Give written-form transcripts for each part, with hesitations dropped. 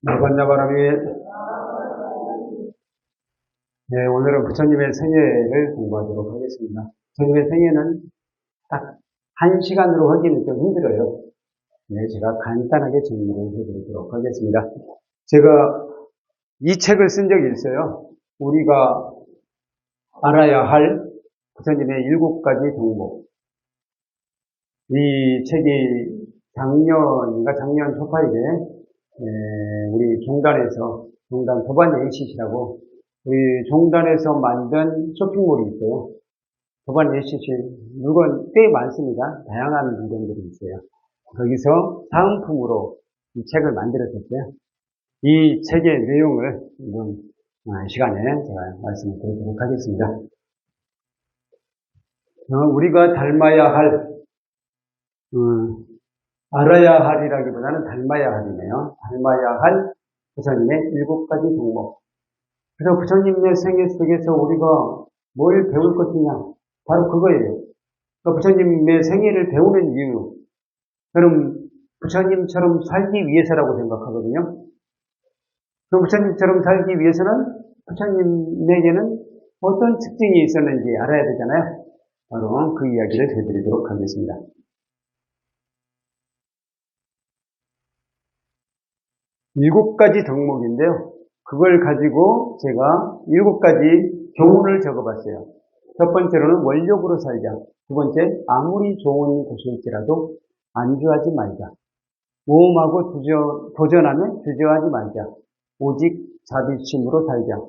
나반나바람이 네, 오늘은 부처님의 생애를 공부하도록 하겠습니다. 부처님의 생애는 딱 1시간으로 하기는 좀 힘들어요. 네, 제가 간단하게 정리를 해드리도록 하겠습니다. 제가 이 책을 쓴 적이 있어요. 우리가 알아야 할 부처님의 7가지 덕목. 이 책이 작년 초파일에 우리 종단 도반 ACC라고 우리 종단에서 만든 쇼핑몰이 있어요. 도반 ACC 물건 꽤 많습니다. 다양한 물건들이 있어요. 거기서 사은품으로 이 책을 만들었었어요. 이 책의 내용을 이번 시간에 제가 말씀을 드리도록 하겠습니다. 우리가 닮아야 할 알아야 할이라기보다는 닮아야 할이네요. 닮아야 할 부처님의 7가지 덕목. 그래서 부처님의 생애 속에서 우리가 뭘 배울 것이냐? 바로 그거예요. 그러니까 부처님의 생애를 배우는 이유. 그럼 부처님처럼 살기 위해서라고 생각하거든요. 그럼 부처님처럼 살기 위해서는 부처님에게는 어떤 특징이 있었는지 알아야 되잖아요. 바로 그 이야기를 해드리도록 하겠습니다. 7가지 덕목인데요. 그걸 가지고 제가 7가지 교훈을 적어봤어요. 첫 번째로는 원력으로 살자. 두 번째, 아무리 좋은 곳일지라도 안주하지 말자. 모험하고 도전하면 주저하지 말자. 오직 자비심으로 살자.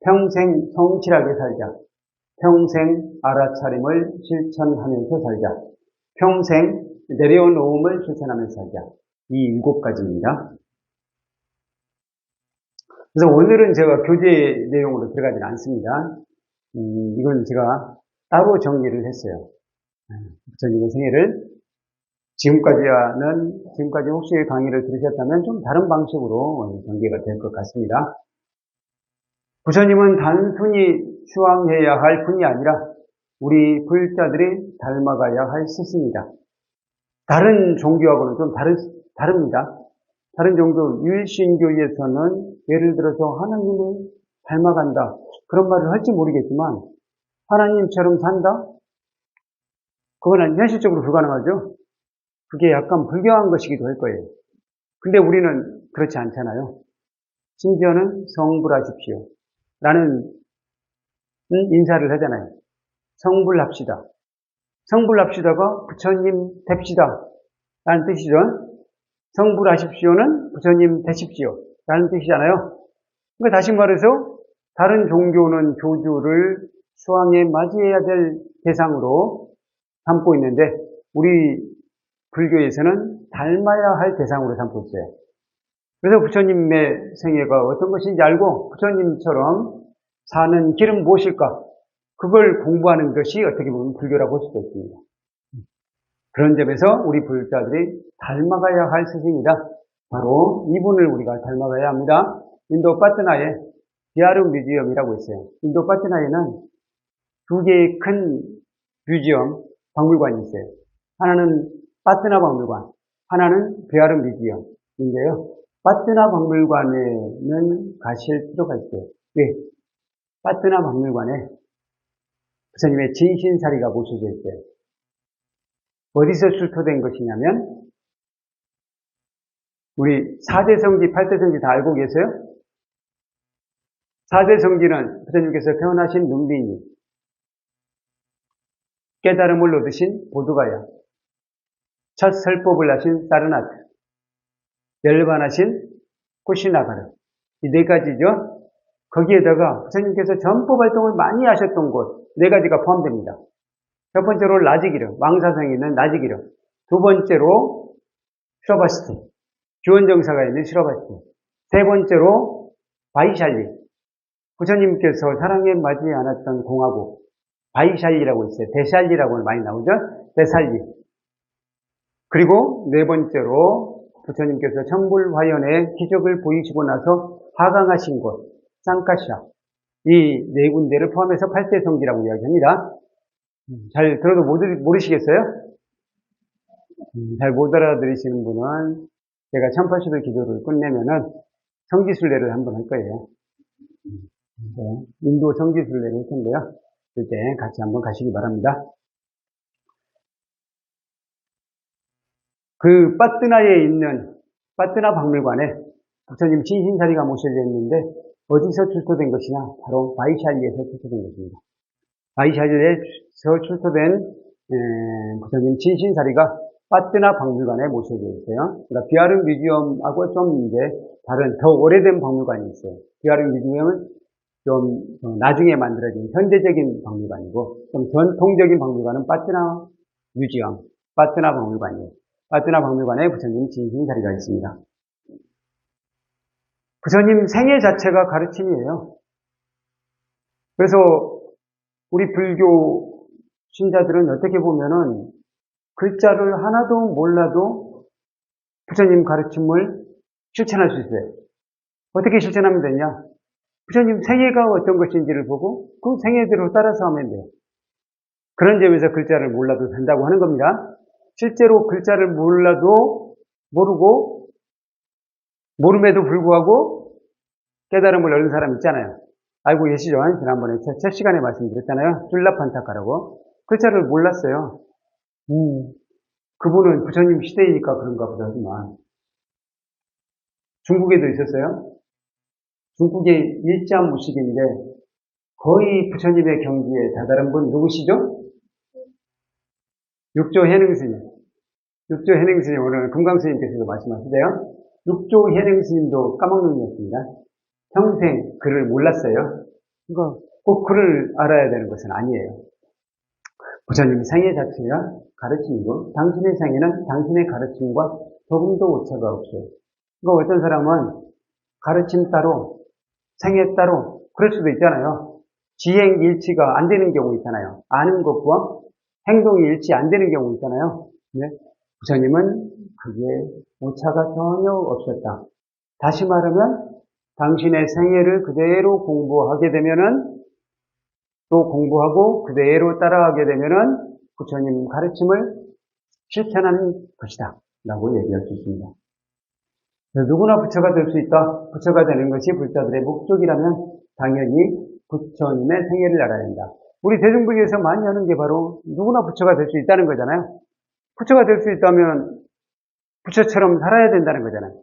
평생 성실하게 살자. 평생 알아차림을 실천하면서 살자. 평생 내려놓음을 실천하면서 살자. 이 7가지입니다. 그래서 오늘은 제가 교재 내용으로 들어가지는 않습니다. 이건 제가 따로 정리를 했어요. 부처님의 생애를 지금까지 혹시 강의를 들으셨다면 좀 다른 방식으로 전개가 될 것 같습니다. 부처님은 단순히 수왕해야 할 분이 아니라 우리 불자들이 닮아가야 할 스승이다. 다른 종교하고는 좀 다릅니다. 다른 종교, 유일신교에서는 예를 들어서 하나님을 닮아간다. 그런 말을 할지 모르겠지만 하나님처럼 산다? 그건 현실적으로 불가능하죠. 그게 약간 불경한 것이기도 할 거예요. 근데 우리는 그렇지 않잖아요. 심지어는 성불하십시오. 라는 인사를 하잖아요. 성불합시다. 성불합시다가 부처님 됩시다. 라는 뜻이죠. 성불하십시오는 부처님 되십시오. 라는 뜻이잖아요. 그러니까 다시 말해서 다른 종교는 교주를 수왕에 맞이해야 될 대상으로 삼고 있는데 우리 불교에서는 닮아야 할 대상으로 삼고 있어요. 그래서 부처님의 생애가 어떤 것인지 알고 부처님처럼 사는 길은 무엇일까? 그걸 공부하는 것이 어떻게 보면 불교라고 볼 수도 있습니다. 그런 점에서 우리 불자들이 닮아가야 할 스승이다. 바로 이분을 우리가 닮아가야 합니다. 인도 파트나에 비하르 뮤지엄이라고 있어요. 인도 파트나에는 2개의 큰 뮤지엄, 박물관이 있어요. 하나는 파트나 박물관, 하나는 비하르 뮤지엄인데요. 파트나 박물관에는 가실 필요가 있어요. 왜? 파트나 박물관에 부처님의 진신사리가 모셔져 있어요. 어디서 출토된 것이냐면 우리 4대 성지, 8대 성지 다 알고 계세요? 4대 성지는 부처님께서 태어나신 눈비니, 깨달음을 얻으신 보두가야, 첫 설법을 하신 사르나트, 열반하신 쿠시나가르. 이 4가지죠. 거기에다가 부처님께서 전법 활동을 많이 하셨던 곳 4가지가 포함됩니다. 첫 번째로 라지기르, 왕사성에 있는 라지기르. 두 번째로 슈라바시티, 주원정사가 있는 슈라바시티. 세 번째로 바이샬리, 부처님께서 사랑에 맞지 않았던 공화국, 바이샬리라고 있어요. 데샬리라고 많이 나오죠? 데살리. 그리고 네 번째로 부처님께서 천불화연의 기적을 보이시고 나서 하강하신 곳, 쌍카샤. 이 4군데를 포함해서 8대 성지라고 이야기합니다. 잘 들어도 모르시겠어요? 잘 못 알아들으시는 분은 제가 1080일 기도를 끝내면은 성지순례를 한번 할 거예요. 인도 성지순례를 할 텐데요. 그때 같이 한번 가시기 바랍니다. 그 빠뜨나에 있는 빠뜨나 박물관에 부처님 진신사리가 모셔져 있는데 어디서 출토된 것이냐? 바로 바이샬리에서 출토된 것입니다. 바이샬리에서 출토된 부처님 진신사리가 빠뜨나 박물관에 모셔져 있어요. 그러니까 비하르 뮤지엄하고 좀 이제 다른 더 오래된 박물관이 있어요. 비하르 뮤지엄은 좀 나중에 만들어진 현대적인 박물관이고 좀 전통적인 박물관은 빠뜨나 뮤지엄, 빠뜨나 박물관이에요. 빠뜨나 박물관에 부처님 진신사리가 있습니다. 부처님 생애 자체가 가르침이에요. 그래서 우리 불교 신자들은 어떻게 보면은 글자를 하나도 몰라도 부처님 가르침을 실천할 수 있어요. 어떻게 실천하면 되냐? 부처님 생애가 어떤 것인지를 보고 그 생애대로 따라서 하면 돼요. 그런 점에서 글자를 몰라도 된다고 하는 겁니다. 실제로 글자를 모르고 모름에도 불구하고 깨달음을 얻은 사람 있잖아요. 알고 계시죠? 지난번에 첫 시간에 말씀드렸잖아요. 줄라판타카라고. 글자를 몰랐어요. 그분은 부처님 시대이니까 그런가 보다 하지만 중국에도 있었어요. 중국의 일자무식인데 거의 부처님의 경지에 다다른 분 누구시죠? 육조 해능스님. 육조 해능스님 오늘 금강스님께서도 말씀하시대요. 육조 해능스님도 까먹는이었습니다. 평생 글을 몰랐어요. 그러니까 꼭 글을 알아야 되는 것은 아니에요. 부처님 생애 자체가 가르침이고 당신의 생애는 당신의 가르침과 조금도 오차가 없어요. 그러니까 어떤 사람은 가르침 따로 생애 따로 그럴 수도 있잖아요. 지행 일치가 안 되는 경우 있잖아요. 아는 것과 행동이 일치 안 되는 경우 있잖아요. 네? 부처님은 그게 오차가 전혀 없었다. 다시 말하면 당신의 생애를 그대로 공부하게 되면은 또 공부하고 그대로 따라가게 되면은 부처님 가르침을 실천하는 것이다. 라고 얘기할 수 있습니다. 누구나 부처가 될 수 있다. 부처가 되는 것이 불자들의 목적이라면 당연히 부처님의 생애를 알아야 한다. 우리 대중부에서 많이 하는 게 바로 누구나 부처가 될 수 있다는 거잖아요. 부처가 될 수 있다면 부처처럼 살아야 된다는 거잖아요.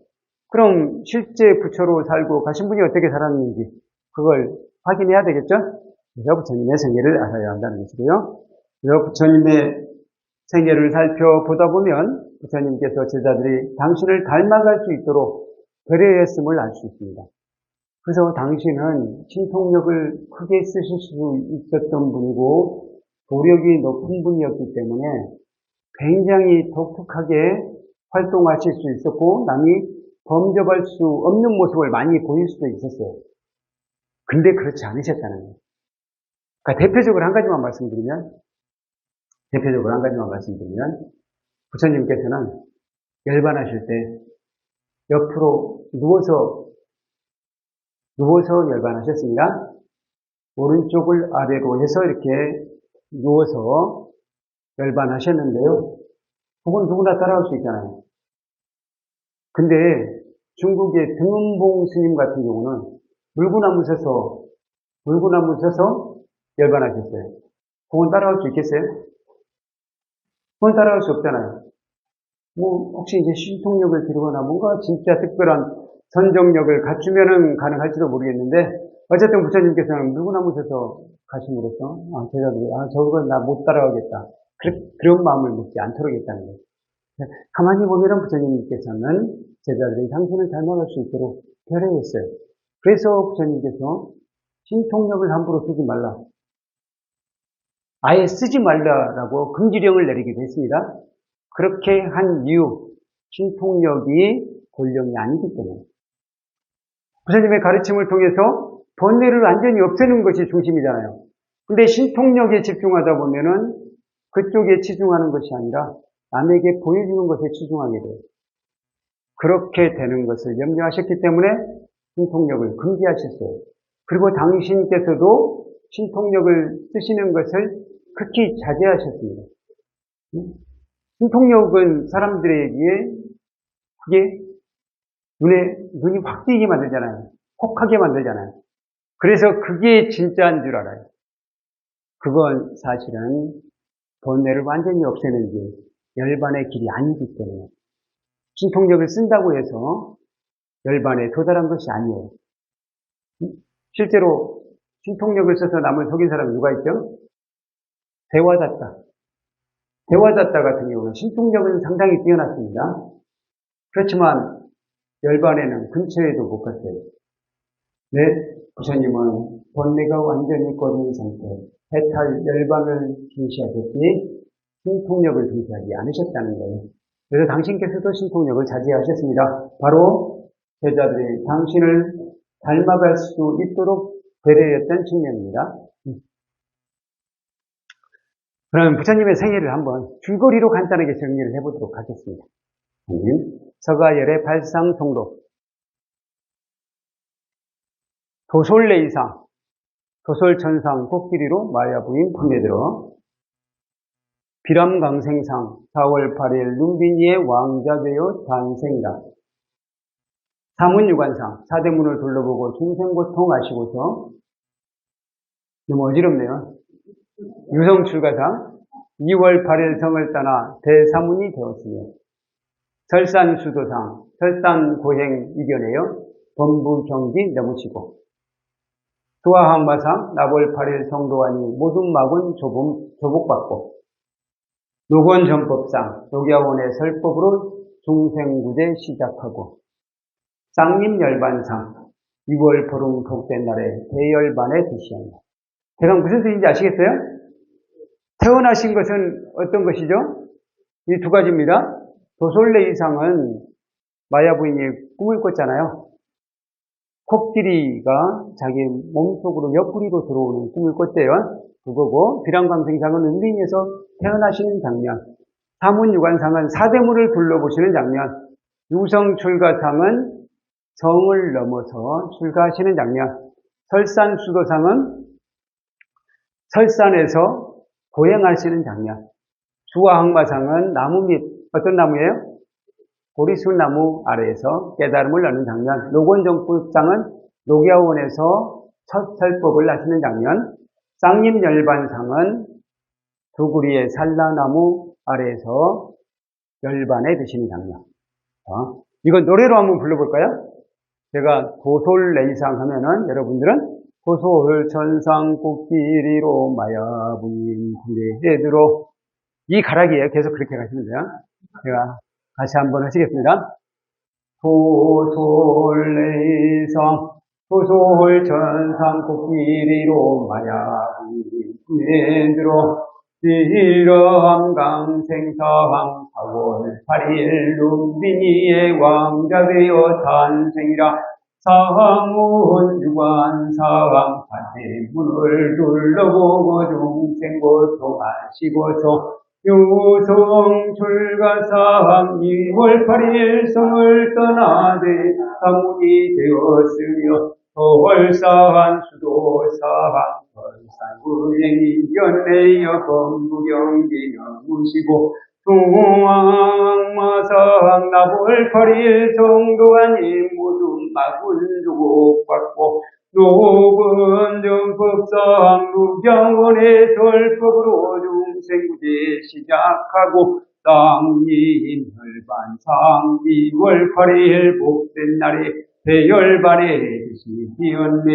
그럼 실제 부처로 살고 가신 분이 어떻게 살았는지 그걸 확인해야 되겠죠? 그래서 부처님의 생애를 알아야 한다는 것이고요. 그래서 부처님의 생애를 살펴보다 보면 부처님께서 제자들이 당신을 닮아갈 수 있도록 배려했음을 알 수 있습니다. 그래서 당신은 신통력을 크게 쓰실 수 있었던 분이고 도력이 높은 분이었기 때문에 굉장히 독특하게 활동하실 수 있었고 남이 범접할 수 없는 모습을 많이 보일 수도 있었어요. 근데 그렇지 않으셨다는 거예요. 그러니까 대표적으로 한 가지만 말씀드리면 부처님께서는 열반하실 때 옆으로 누워서 열반하셨습니다. 오른쪽을 아래로 해서 이렇게 누워서 열반하셨는데요. 그건 누구나 따라할 수 있잖아요. 근데 중국의 등은봉 스님 같은 경우는 물구나무 서서 열반하셨어요. 그건 따라할 수 있겠어요? 그건 따라할 수 없잖아요. 혹시 이제 신통력을 기르거나 뭔가 진짜 특별한 선정력을 갖추면은 가능할지도 모르겠는데, 어쨌든 부처님께서는 물구나무 서서 가심으로써, 제자들이, 저건 나 못 따라가겠다. 그런 마음을 먹지 않도록 했다는 거예요. 가만히 보면은 부처님께서는 제자들이 당신을 닮아갈 수 있도록 배려했어요. 그래서 부처님께서 신통력을 함부로 쓰지 말라. 아예 쓰지 말라라고 금지령을 내리기도 했습니다. 그렇게 한 이유, 신통력이 본령이 아니기 때문에. 부처님의 가르침을 통해서 번뇌를 완전히 없애는 것이 중심이잖아요. 근데 신통력에 집중하다 보면은 그쪽에 치중하는 것이 아니라 남에게 보여주는 것에 치중하게 돼요. 그렇게 되는 것을 염려하셨기 때문에 신통력을 금지하셨어요. 그리고 당신께서도 신통력을 쓰시는 것을 극히 자제하셨습니다. 신통력은 사람들에게 그게 눈이 확 띄게 만들잖아요. 혹하게 만들잖아요. 그래서 그게 진짜인 줄 알아요. 그건 사실은 번뇌를 완전히 없애는 게 열반의 길이 아니기 때문에 신통력을 쓴다고 해서 열반에 도달한 것이 아니에요. 실제로 신통력을 써서 남을 속인 사람이 누가 있죠? 대화자따. 대화자따 같은 경우는 신통력은 상당히 뛰어났습니다. 그렇지만 열반에는 근처에도 못 갔어요. 네, 부처님은 번뇌가 완전히 꺼진 상태, 해탈 열반을 중시하셨으니 신통력을 중시하지 않으셨다는 거예요. 그래서 당신께서도 신통력을 자제하셨습니다. 바로 제자들이 당신을 닮아갈 수 있도록 배려했던 측면입니다. 그럼 부처님의 생애를 한번 줄거리로 간단하게 정리를 해보도록 하겠습니다. 서가열의 발상통도, 도솔레이상, 도솔천상 코끼리로 마야부인 품에들어 비람강생상 4월 8일 룸비니의 왕자되어 탄생이다. 사문유관상, 사대문을 둘러보고 중생고통 아시고서 너무 어지럽네요. 유성출가상 2월 8일 성을 떠나 대사문이 되었으며 설산수도상, 설산고행 이겨내어 범부경기 넘으시고 수화항마상 나벌 8일 성도하니 모든 막은 조복받고 노건전법상 녹야원의 설법으로 중생구제 시작하고 쌍림열반상 6월 보름 복된 날에 대열반에 드시한다. 대강 무슨 뜻인지 아시겠어요? 태어나신 것은 어떤 것이죠? 이 두 가지입니다. 도솔레이상은 마야부인이 꿈을 꿨잖아요. 코끼리가 자기 몸속으로 옆구리로 들어오는 꿈을 꿨대요. 그거고 비람강생상은 은빈에서 태어나시는 장면, 사문유관상은 사대문을 둘러보시는 장면, 유성출가상은 성을 넘어서 출가하시는 장면, 설산수도상은 설산에서 고행하시는 장면, 수화항마상은 나무 밑, 어떤 나무예요? 보리수나무 아래에서 깨달음을 얻는 장면, 노건정법상은 녹야원에서 첫 설법을 하시는 장면, 쌍림열반상은 두구리의 산라나무 아래에서 열반에 드시는 장면. 이건 노래로 한번 불러볼까요? 제가 도솔레이상 하면은 여러분들은 도솔천상 코끼리로 마야부인 부레들어 이 가락이에요. 계속 그렇게 가시면 돼요. 제가 다시 한번 하시겠습니다. 도솔레이상 도솔천상 코끼리로 마야부인 부레들어 비람강생상 4월 8일 룸비니의 왕자되어 탄생이라. 사문유관상 사대문을 둘러보고 중생고통 아시고서 유성출가상 2월 8일 성을 떠나되 사문이 되었으며 서월산 수도상 설산구행이 연내여 범부경기 넘으시고 중앙마상 나벌 8일 성도하니 모두 막을 주고받고 노건정법상 녹야원의 설법으로 중생구제 시작하고 쌍림열반상 2월 8일 복된 날에 대열반에 드시었네.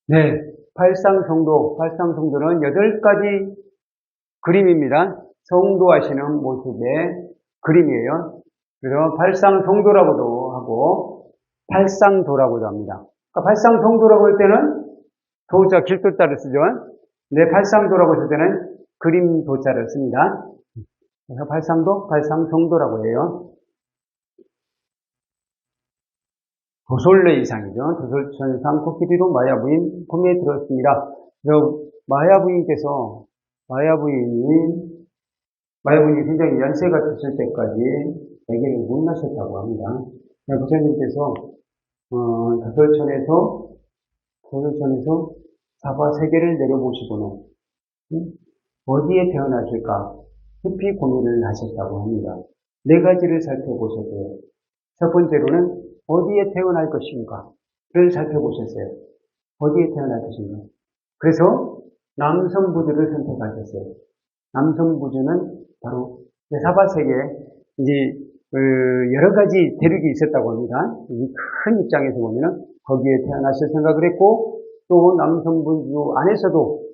네, 팔상성도는 8가지 그림입니다. 성도하시는 모습의 그림이에요. 그래서 팔상성도라고도 하고 팔상도라고도 합니다. 그러니까 팔상성도라고 할 때는 도자 길도자를 쓰죠. 네, 팔상도라고 할 때는 그림 도자를 씁니다. 그래서 팔상도, 팔상성도라고 해요. 도솔레이상이죠. 도솔천상 코끼리로 마야부인 품에 들었습니다. 그래서 마야부인이 굉장히 연세가 드실 때까지 세계를 문나셨다고 합니다. 부처님께서 도솔천에서 사바 세계를 내려보시고는 어디에 태어나실까 깊이 고민을 하셨다고 합니다. 네 가지를 살펴보셨고요. 첫 번째로는 어디에 태어날 것인가를 살펴보셨어요. 어디에 태어날 것인가. 그래서 남성부주를 선택하셨어요. 남성부주는 바로 사바세계에 이제 여러 가지 대륙이 있었다고 합니다. 이 큰 입장에서 보면은 거기에 태어나실 생각을 했고, 또 남성부주 안에서도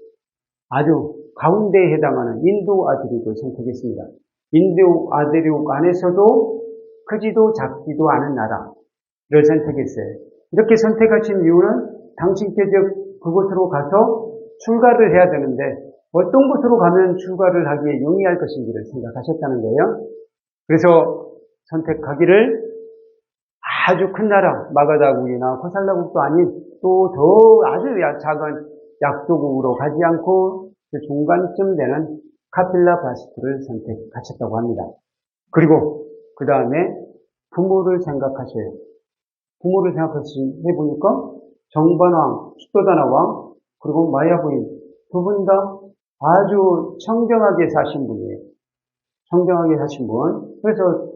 아주 가운데에 해당하는 인도 아대륙을 선택했습니다. 인도 아대륙 안에서도 크지도 작지도 않은 나라를 선택했어요. 이렇게 선택하신 이유는 당신께서 그곳으로 가서 출가를 해야 되는데 어떤 곳으로 가면 출가를 하기에 용이할 것인지를 생각하셨다는 거예요. 그래서 선택하기를 아주 큰 나라, 마가다국이나 코살라국도 아닌 또 더 아주 작은 약소국으로 가지 않고 그 중간쯤 되는 카필라바스트를 선택하셨다고 합니다. 그리고 그 다음에 부모를 생각하셔요. 부모를 해보니까 정반왕, 수도다나왕, 그리고 마야 부인 두 분 다 아주 청정하게 사신 분이에요. 청정하게 사신 분. 그래서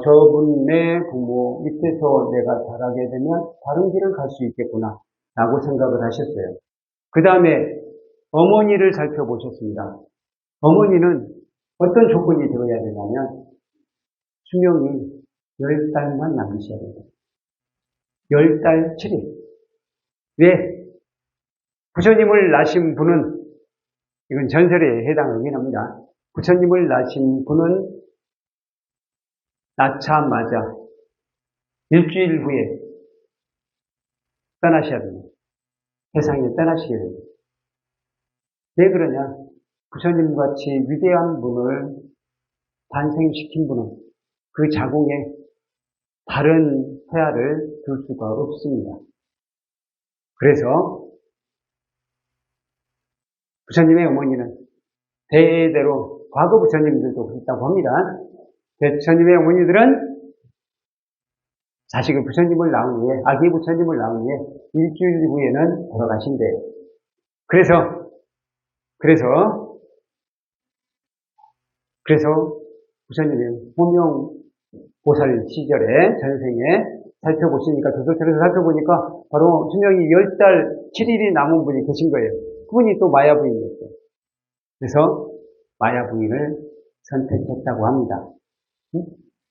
저분의 부모 밑에서 내가 자라게 되면 다른 길을 갈 수 있겠구나 라고 생각을 하셨어요. 그 다음에 어머니를 살펴보셨습니다. 어머니는 어떤 조건이 되어야 되냐면 수명이 10달만 남으셔야 됩니다. 10달 7일. 왜? 부처님을 낳으신 분은, 이건 전설에 해당하긴 합니다. 부처님을 낳으신 분은 낳자마자 일주일 후에 떠나셔야 됩니다. 세상에 떠나시게 됩니다. 왜 그러냐? 부처님같이 위대한 분을 탄생시킨 분은 그 자궁에 다른 태아를 둘 수가 없습니다. 그래서 부처님의 어머니는 대대로 과거 부처님들도 그랬다고 합니다. 부처님의 어머니들은 자식을 부처님을 낳은 후에, 아기 부처님을 낳은 후에 일주일 후에는 돌아가신대요. 그래서 부처님이 호명보살 시절에 전생에 살펴보시니까, 도솔천에서 살펴보니까 바로 수명이 10달 7일이 남은 분이 계신 거예요. 그분이 또 마야 부인이었어요. 그래서 마야 부인을 선택했다고 합니다.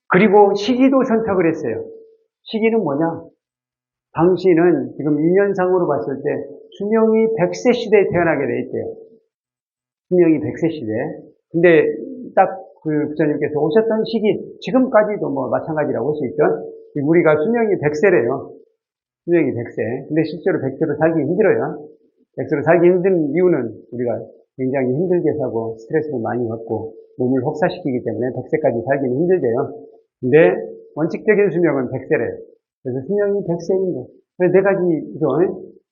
그리고 시기도 선택을 했어요. 시기는 뭐냐? 당신은 지금 인연상으로 봤을 때 수명이 100세 시대에 태어나게 돼 있대요. 수명이 100세 시대. 근데 딱 그 부처님께서 오셨던 시기, 지금까지도 뭐 마찬가지라고 할 수 있죠. 우리가 수명이 100세래요. 수명이 100세. 근데 실제로 100세로 살기 힘들어요. 100세로 살기 힘든 이유는 우리가 굉장히 힘들게 사고 스트레스를 많이 받고 몸을 혹사시키기 때문에 100세까지 살기는 힘들대요. 근데 원칙적인 수명은 100세래요. 그래서 수명이 100세인데. 그래서 네 가지죠.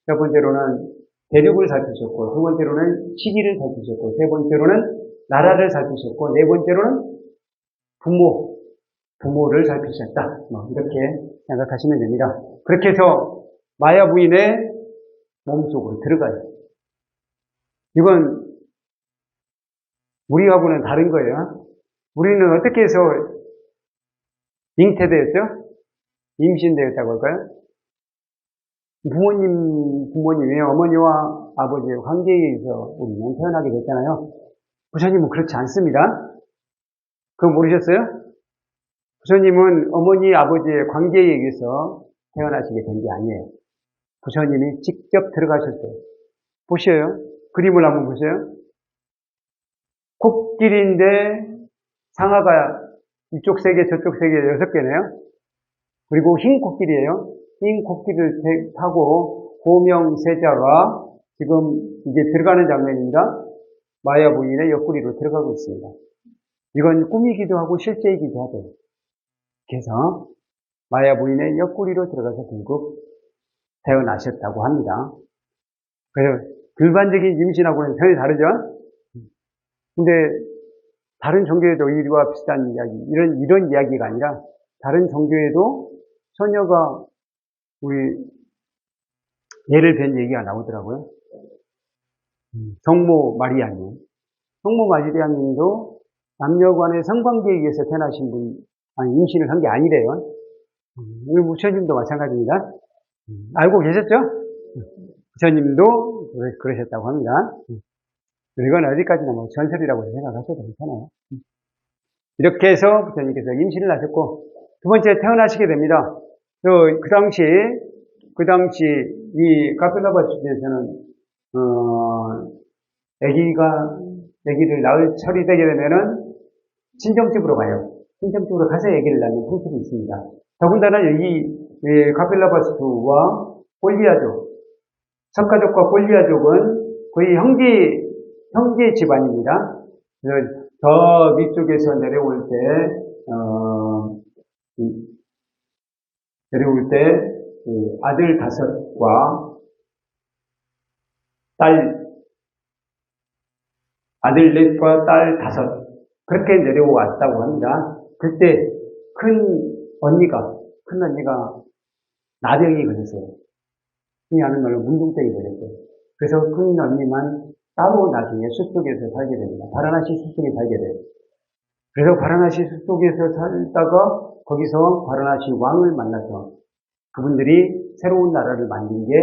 첫 번째로는 대륙을 살피셨고, 두 번째로는 시기를 살피셨고, 세 번째로는 나라를 살피셨고, 네 번째로는 부모를 살피셨다. 이렇게 생각하시면 됩니다. 그렇게 해서 마야 부인의 몸속으로 들어가요. 이건 우리하고는 다른 거예요. 우리는 어떻게 해서 잉태되었죠? 임신되었다고 할까요? 부모님이 어머니와 아버지의 관계에 의해서 우리는 태어나게 됐잖아요. 부처님은 그렇지 않습니다. 그거 모르셨어요? 부처님은 어머니, 아버지의 관계에 의해서 태어나시게 된 게 아니에요. 부처님이 직접 들어가셨어요. 보셔요. 그림을 한번 보세요. 코끼리인데 상아가 이쪽 세 개, 저쪽 세 개, 6개네요. 그리고 흰 코끼리예요. 흰 코끼리를 타고 고명세자가 지금 이제 들어가는 장면입니다. 마야 부인의 옆구리로 들어가고 있습니다. 이건 꿈이기도 하고 실제이기도 하죠. 그래서 마야 부인의 옆구리로 들어가서 결국 태어나셨다고 합니다. 그래서 일반적인 임신하고는 전혀 다르죠? 근데 다른 종교에도 이와 비슷한 이야기, 이런 이야기가 아니라 다른 종교에도 처녀가 우리 예를 든 얘기가 나오더라고요. 성모 마리아님도 남녀 간의 성관계에 의해서 태어나신 분, 아니, 임신을 한 게 아니래요. 우리 부처님도 마찬가지입니다. 알고 계셨죠? 부처님도 그러셨다고 합니다. 이건 어디까지나 뭐 전설이라고 생각하셔도 괜찮아요. 이렇게 해서 부처님께서 임신을 하셨고, 두 번째 태어나시게 됩니다. 그 당시 이 카필라바 주제에서는 아기를 낳을 철이 되게 되면은 친정집으로 가요. 친정집으로 가서 아기를 낳는 풍습이 있습니다. 더군다나 여기 카필라바스투와 꼴리아족, 석가족과 꼴리아족은 거의 형제 집안입니다. 저 위쪽에서 내려올 때 아들 5과 아들 4과 딸 5, 그렇게 내려왔다고 합니다. 그때 큰 언니가 나병이 걸렸어요. 흔히 하는 말로 문둥병이 걸렸어요. 그래서 큰 언니만 따로 나중에 숲속에서 살게 됩니다. 바라나시 숲속에 살게 돼요. 그래서 바라나시 숲속에서 살다가 거기서 바라나시 왕을 만나서 그분들이 새로운 나라를 만든 게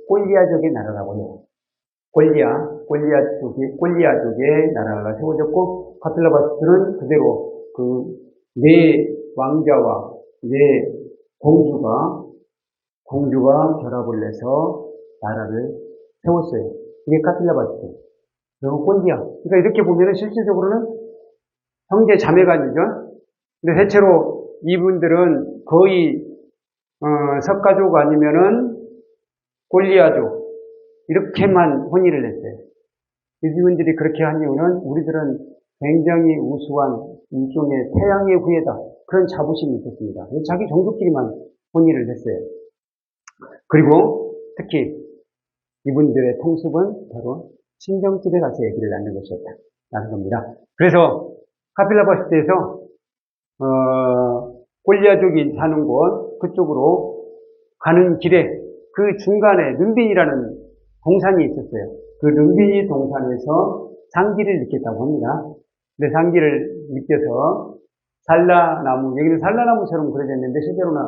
꼴리아족의 나라라고 해요. 꼴리아족의 나라가 세워졌고, 카필라바스투는 그대로 네 왕자와 네 공주가 결합을 해서 나라를 세웠어요. 이게 카필라바스투. 그리고 꼴리아. 그러니까 이렇게 보면은 실질적으로는 형제 자매간이죠. 근데 대체로 이분들은 거의 석가족 아니면은 꼴리아족 이렇게만 혼인을 했어요. 이분들이 그렇게 한 이유는 우리들은 굉장히 우수한 일종의 태양의 후예다, 그런 자부심이 있었습니다. 자기 종족끼리만 혼인을 했어요. 그리고 특히 이분들의 통습은 바로 친정집에 가서 아기를 낳는 것이었다라는 겁니다. 그래서 카필라바스투에서 꼴리아족이 사는 곳 그쪽으로 가는 길에 그 중간에 른빈이라는 동산이 있었어요. 그 른빈이 동산에서 상기를 느꼈다고 합니다. 근데 상기를 느껴서 살라나무, 여기는 살라나무처럼 그려졌는데 실제로는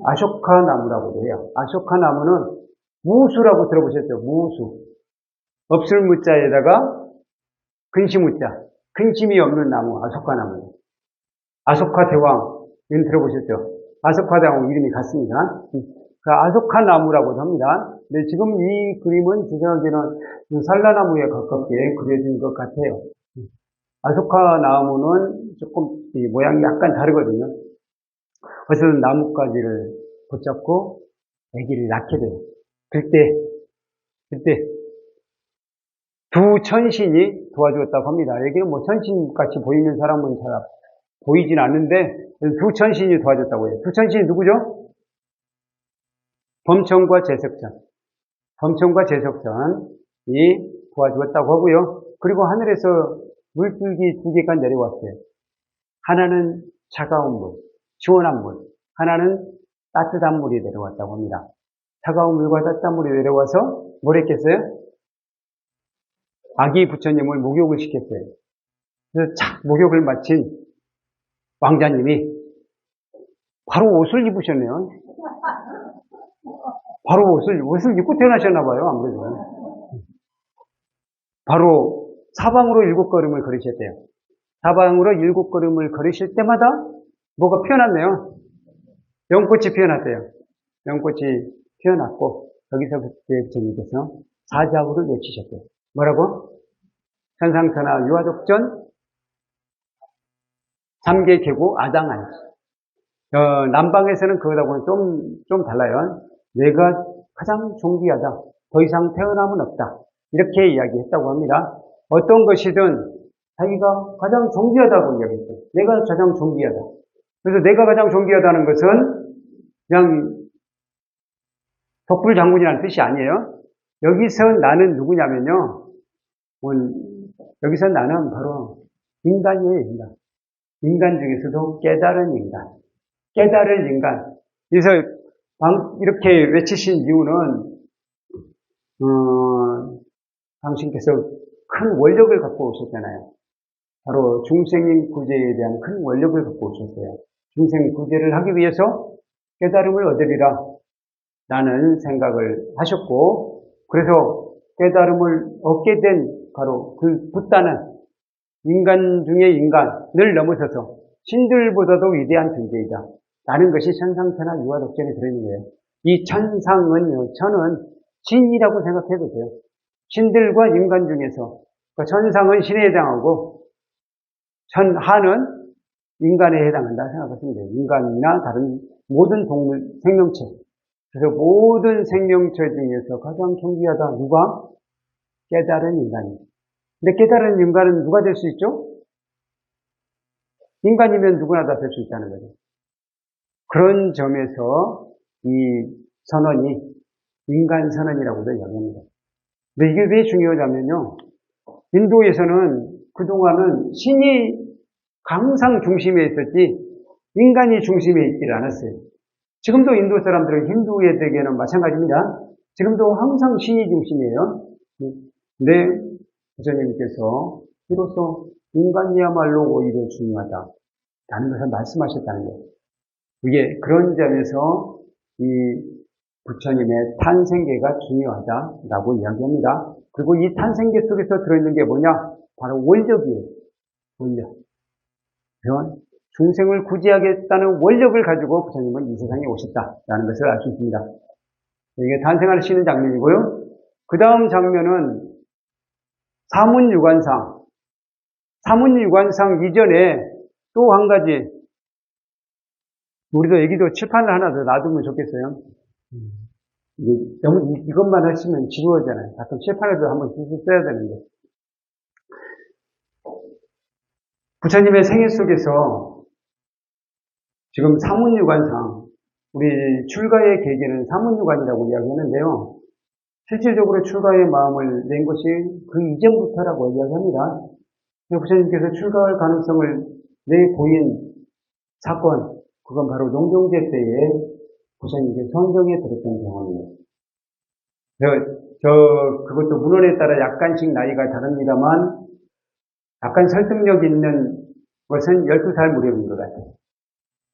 아쇼카 나무라고도 해요. 아쇼카 나무는 무수라고 들어보셨죠? 무수. 없을 무자에다가 근심 무자. 근심이 없는 나무, 아쇼카 나무. 아소카 대왕, 이런 들어보셨죠? 아소카 대왕 이름이 같습니다. 그 아소카 나무라고도 합니다. 근데 지금 이 그림은 제 생각에는 살라나무에 가깝게 그려진 것 같아요. 아소카 나무는 조금 모양이 약간 다르거든요. 어쨌든 나뭇가지를 붙잡고 아기를 낳게 돼요. 그때 두 천신이 도와주었다고 합니다. 여기는 뭐 천신같이 보이는 사람은 잘 보이진 않는데 두 천신이 도와줬다고 해요. 두 천신이 누구죠? 범천과 제석천. 범천과 제석천이 도와주었다고 하고요. 그리고 하늘에서 물줄기 2개가 내려왔어요. 하나는 차가운 물, 시원한 물. 하나는 따뜻한 물이 내려왔다고 합니다. 차가운 물과 따뜻한 물이 내려와서 뭘 했겠어요? 아기 부처님을 목욕을 시켰어요. 그래서 착 목욕을 마친 왕자님이 바로 옷을 입으셨네요. 바로 옷을 입고 태어나셨나봐요, 아무래도. 바로 사방으로 7걸음을 걸으셨대요. 사방으로 7걸음을 걸으실 때마다 뭐가 피어났네요. 연꽃이 피어났대요. 연꽃이 피어났고, 거기서 그때 부처님께서 사자우를 외치셨대요. 뭐라고? 천상천하 유아독전 3개 계고 아당한지. 남방에서는 그거하고는 좀 달라요. 내가 가장 존귀하다. 더 이상 태어남은 없다. 이렇게 이야기했다고 합니다. 어떤 것이든 자기가 가장 존귀하다고 이야기했어요. 내가 가장 존귀하다. 그래서 내가 가장 존귀하다는 것은 그냥 독불장군이라는 뜻이 아니에요. 여기서 나는 누구냐면요. 여기서 나는 바로 인간이에요, 인간. 인간 중에서도 깨달은 인간. 깨달을 인간. 그래서 이렇게 외치신 이유는 당신께서 큰 원력을 갖고 오셨잖아요. 바로 중생 구제에 대한 큰 원력을 갖고 오셨어요. 중생 구제를 하기 위해서 깨달음을 얻으리라 라는 생각을 하셨고, 그래서 깨달음을 얻게 된 바로 그 붓다는 인간 중의 인간을 넘어서서 신들보다도 위대한 존재이다 라는 것이 천상천하 유아독전에 들어있는 거예요. 이 천상은요, 천은 신이라고 생각해도 돼요. 신들과 인간 중에서 천상은 신에 해당하고 천하는 인간에 해당한다 생각하시면 돼요. 인간이나 다른 모든 동물, 생명체. 그래서 모든 생명체 중에서 가장 존귀하다. 누가? 깨달은 인간입니다. 근데 깨달은 인간은 누가 될 수 있죠? 인간이면 누구나 다 될 수 있다는 거죠. 그런 점에서 이 선언이 인간 선언이라고도 이야기합니다. 근데 이게 왜 중요하냐면요. 인도에서는 그동안은 신이 항상 중심에 있었지 인간이 중심에 있질 않았어요. 지금도 인도 사람들은 힌두에게는 마찬가지입니다. 지금도 항상 신이 중심이에요. 근데 부처님께서 비로소 인간이야말로 오히려 중요하다라는 것을 말씀하셨다는 거예요. 이게 그런 점에서 이 부처님의 탄생계가 중요하다라고 이야기합니다. 그리고 이 탄생계 속에서 들어있는 게 뭐냐? 바로 원력이에요. 원력. 그런 중생을 구제하겠다는 원력을 가지고 부처님은 이 세상에 오셨다라는 것을 알 수 있습니다. 이게 탄생하시는 장면이고요. 그 다음 장면은 사문유관상. 사문유관상 이전에 또 한 가지, 우리도 여기도 칠판을 하나 더 놔두면 좋겠어요. 너무 이것만 하시면 지루하잖아요. 가끔 칠판에도 한번 써야 되는데. 부처님의 생애 속에서 지금 사문유관상, 우리 출가의 계기는 사문유관이라고 이야기하는데요. 실질적으로 출가의 마음을 낸 것이 그 이전부터라고 이야기합니다. 부처님께서 출가할 가능성을 내보인 사건, 그건 바로 농경제 때에 부처님께 성경에 들었던 경험이에요. 그것도 문헌에 따라 약간씩 나이가 다릅니다만, 약간 설득력 있는 것은 12살 무렵인 것 같아요.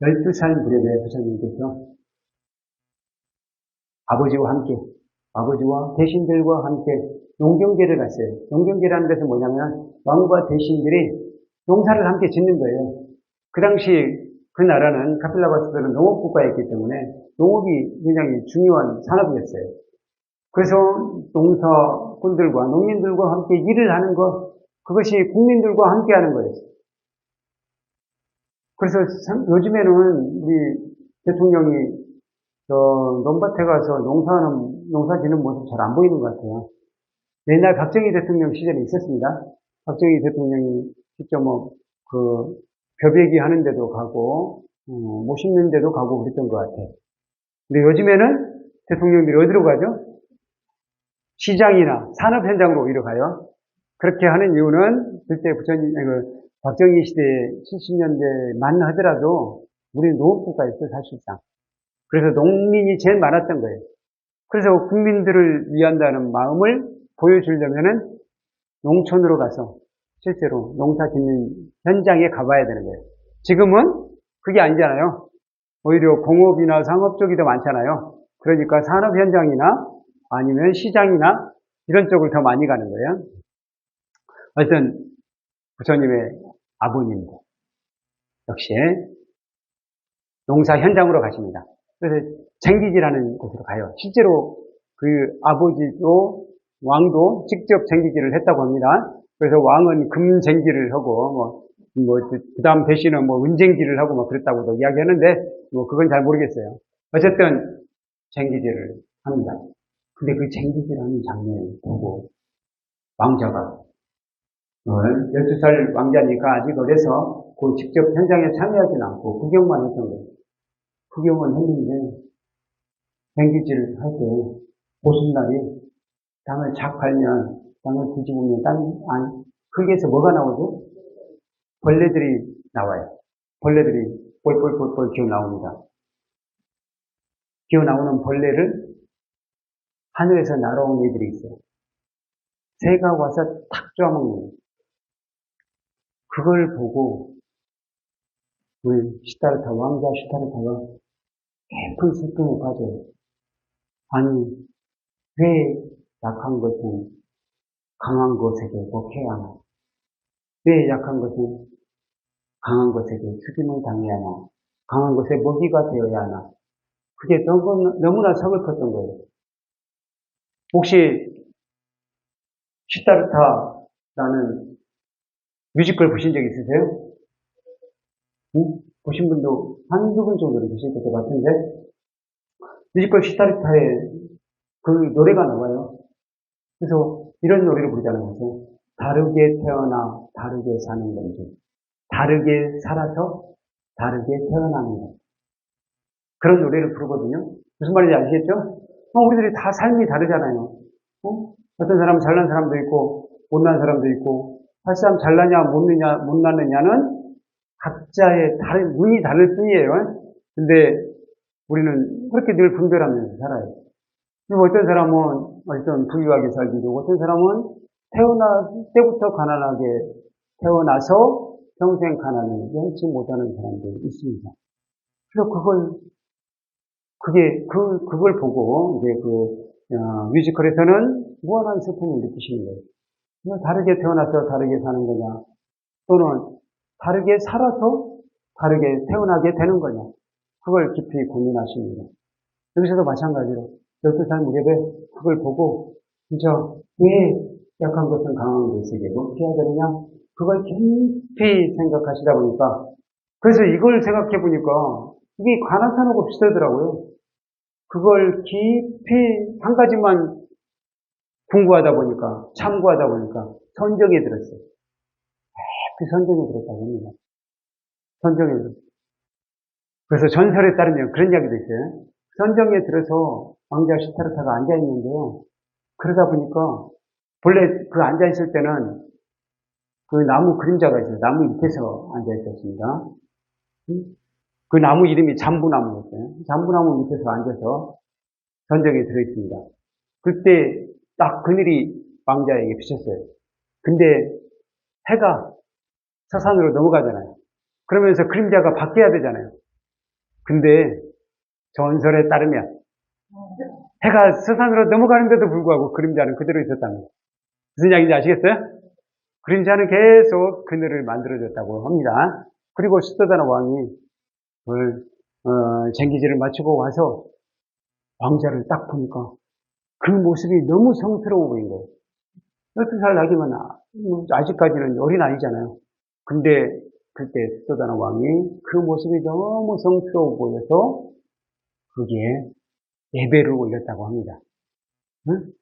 12살 무렵에 부처님께서 아버지와 함께, 아버지와 대신들과 함께 농경제를 갔어요. 농경제라는 것은 뭐냐면 왕과 대신들이 농사를 함께 짓는 거예요. 그 당시 그 나라는 카필라바스들은 농업국가였기 때문에 농업이 굉장히 중요한 산업이었어요. 그래서 농사꾼들과 농민들과 함께 일을 하는 것, 그것이 국민들과 함께 하는 거였어요. 그래서 요즘에는 우리 대통령이 논밭에 가서 농사 짓는 모습 잘 안 보이는 것 같아요. 옛날 박정희 대통령 시절에 있었습니다. 박정희 대통령이 직접 벼베기 하는 데도 가고, 못 심는 데도 가고 그랬던 것 같아요. 근데 요즘에는 대통령들이 어디로 가죠? 시장이나 산업 현장으로 오히려 가요. 그렇게 하는 이유는 그때 박정희 시대 70년대만 하더라도 우리는 농업국가였어요, 사실상. 그래서 농민이 제일 많았던 거예요. 그래서 국민들을 위한다는 마음을 보여주려면은 농촌으로 가서 실제로 농사 짓는 현장에 가봐야 되는 거예요. 지금은 그게 아니잖아요. 오히려 공업이나 상업 쪽이 더 많잖아요. 그러니까 산업 현장이나 아니면 시장이나 이런 쪽을 더 많이 가는 거예요. 하여튼 부처님의 아버님도 역시 농사 현장으로 가십니다. 그래서 쟁기지라는 곳으로 가요. 실제로 그 아버지도 왕도 직접 쟁기지를 했다고 합니다. 그래서 왕은 금쟁기를 하고 그 다음 대신은 은쟁기를 하고 그랬다고도 이야기하는데 그건 잘 모르겠어요. 어쨌든 쟁기지를 합니다. 근데 그 쟁기지를 하는 장면을 보고 왕자가 12살 왕자니까 아직 어려서 그 직접 현장에 참여하지는 않고 구경만 했던 거예요. 구경은 했는데 쟁기지를 할 때 보신날이 땅을 착 갈면 땅을 뒤집으면 거기에서 뭐가 나오죠? 벌레들이 나와요. 벌레들이 뻘뻘뻘뻘 기어 나옵니다. 기어 나오는 벌레를 하늘에서 날아온 애들이 있어요. 새가 와서 탁 쪼아먹는 거예요. 그걸 보고 우리 왕자 시타르타가 깊은 슬픔에 빠져요. 아니, 왜 약한 것은 강한 것에게 먹혀야 하나? 왜 약한 것은 강한 것에게 죽임을 당해야 하나? 강한 것에 먹이가 되어야 하나? 그게 너무나 서글펐던 거예요. 혹시 시타르타라는 뮤지컬 보신 적 있으세요? 응? 보신 분도 한두 분 정도는 계실 것 같은데, 뮤지컬 시타르타에 그 노래가 나와요. 그래서 이런 노래를 부르잖아요. 다르게 태어나 다르게 사는 건지, 다르게 살아서 다르게 태어나는 것. 그런 노래를 부르거든요. 무슨 말인지 아시겠죠? 우리들이 다 삶이 다르잖아요. 어떤 사람은 잘난 사람도 있고 못난 사람도 있고, 사실상 잘나냐 못났느냐는 각자의 눈이 다를 뿐이에요. 근데 우리는 그렇게 늘 분별하면서 살아요. 그리고 어떤 사람은 어떤 부유하게 살기도 하고, 어떤 사람은 태어날 때부터 가난하게 태어나서 평생 가난을 면치 못하는 사람도 있습니다. 그래서 그걸 보고 이제 뮤지컬에서는 무한한 슬픔을 느끼시는 거예요. 다르게 태어나서 다르게 사는 거냐, 또는 다르게 살아서 다르게 태어나게 되는 거냐, 그걸 깊이 고민하십니다. 여기서도 마찬가지로 12살 무렵에 그걸 보고 진짜 왜 약한 것은 강한 것에게 먹혀야 되느냐, 그걸 깊이 생각하시다 보니까, 그래서 이걸 생각해 보니까 이게 가나탄하고 비슷하더라고요. 그걸 깊이 한 가지만 공부하다 보니까, 참고하다 보니까 선정에 들었어요. 그 선정에 들었다고 합니다. 선정에 들었어요. 그래서 전설에 따르면 그런 이야기도 있어요. 선정에 들어서 왕자 시타르타가 앉아있는데요. 그러다 보니까, 본래 그 앉아있을 때는 그 나무 그림자가 있어요. 나무 밑에서 앉아있었습니다. 그 나무 이름이 잠부나무였어요. 잠부나무 밑에서 앉아서 선정에 들어있습니다. 그때 딱 그늘이 왕자에게 비쳤어요. 근데 해가 서산으로 넘어가잖아요. 그러면서 그림자가 바뀌어야 되잖아요. 근데 전설에 따르면 해가 서산으로 넘어가는데도 불구하고 그림자는 그대로 있었다는 거예요. 무슨 이야기인지 아시겠어요? 그림자는 계속 그늘을 만들어줬다고 합니다. 그리고 시타르타 왕이 쟁기질을 마치고 와서 왕자를 딱 보니까 그 모습이 너무 성스러워 보인 거예요. 12살 나기만 아직까지는 어린아이잖아요. 근데 그때 시타르타 왕이 그 모습이 너무 성스러워 보여서 거기에 예배를 올렸다고 합니다. 응?